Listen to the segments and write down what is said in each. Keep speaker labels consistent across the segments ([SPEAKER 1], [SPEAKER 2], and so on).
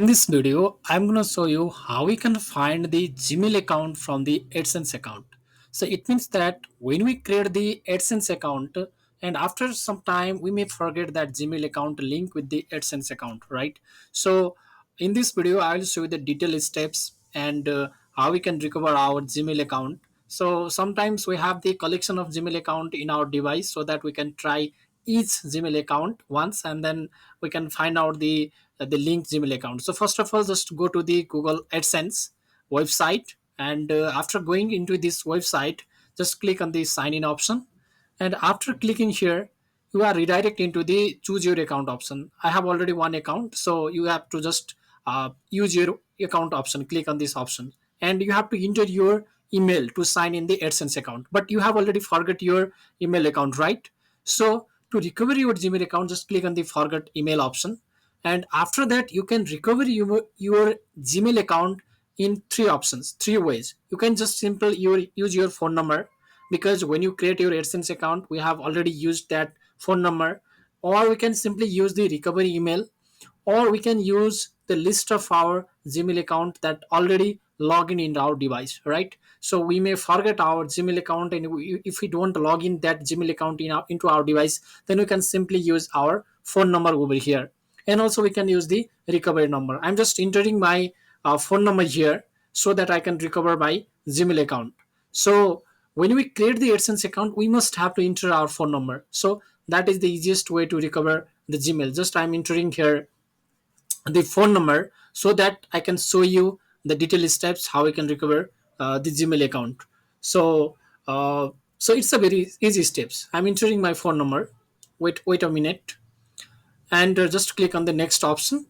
[SPEAKER 1] In this video, I'm going to show you how we can find the Gmail account from the AdSense account. So it means that when we create the AdSense account and after some time we may forget that Gmail account link with the AdSense account, right? So in this video, I will show you the detailed steps and how we can recover our Gmail account. So sometimes we have the collection of Gmail account in our device so that we can try each Gmail account once and then we can find out the linked Gmail account. So first of all, just go to the Google AdSense website, and after going into this website, just click on the sign in option. And after clicking here, you are redirected into the choose your account option. I have already one account, so you have to just use your account option. Click on this option, and you have to enter your email to sign in the AdSense account. But you have already forgot your email account, right? So to recover your Gmail account, just click on the forget email option, and after that you can recover your Gmail account in three options, three ways. You can just simply use your phone number, because when you create your AdSense account we have already used that phone number, or we can simply use the recovery email, or we can use the list of our Gmail account that already log in our device, right? So we may forget our Gmail account, and if we don't log in that Gmail account into our device, then we can simply use our phone number over here. And also we can use the recovery number. I'm just entering my phone number here so that I can recover my Gmail account. So when we create the AdSense account, we must have to enter our phone number. So that is the easiest way to recover the Gmail. Just I'm entering here the phone number so that I can show you the detailed steps how I can recover the Gmail account. So so it's a very easy steps. I'm entering my phone number. Wait a minute, and just click on the next option,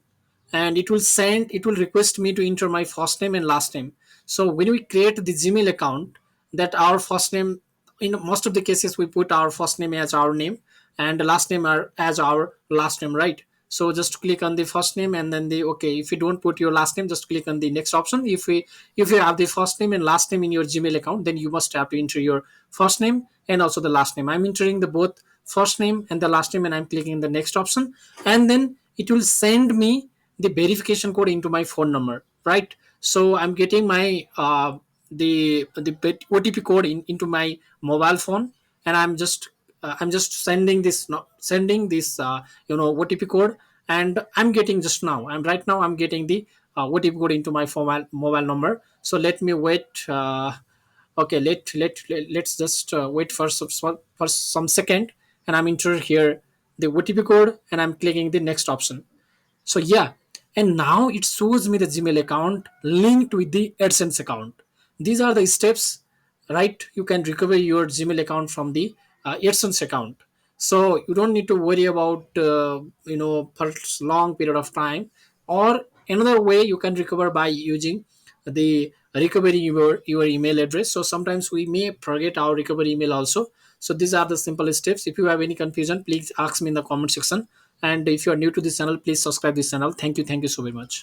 [SPEAKER 1] and it will request me to enter my first name and last name. So when we create the Gmail account, that our first name, in most of the cases we put our first name as our name and the last name as our last name, right? So just click on the first name and then the okay. If you don't put your last name, just click on the next option. If you have the first name and last name in your Gmail account, then you must have to enter your first name and also the last name. I'm entering the both first name and the last name, and I'm clicking the next option, and then it will send me the verification code into my phone number, right? So I'm getting my the OTP code into my mobile phone, and I'm just sending this no, sending this OTP code, and I'm getting just now. I'm getting the OTP code into my mobile number. So let me wait. Okay, let's just wait for some second, and I'm entering here the OTP code, and I'm clicking the next option. So yeah, and now it shows me the Gmail account linked with the AdSense account. These are the steps, right? You can recover your Gmail account from the AdSense account. So you don't need to worry about for long period of time. Or another way you can recover by using the recovery your email address. So sometimes we may forget our recovery email also. So these are the simple steps. If you have any confusion, please ask me in the comment section. And if you are new to this channel, please subscribe this channel. Thank you so very much.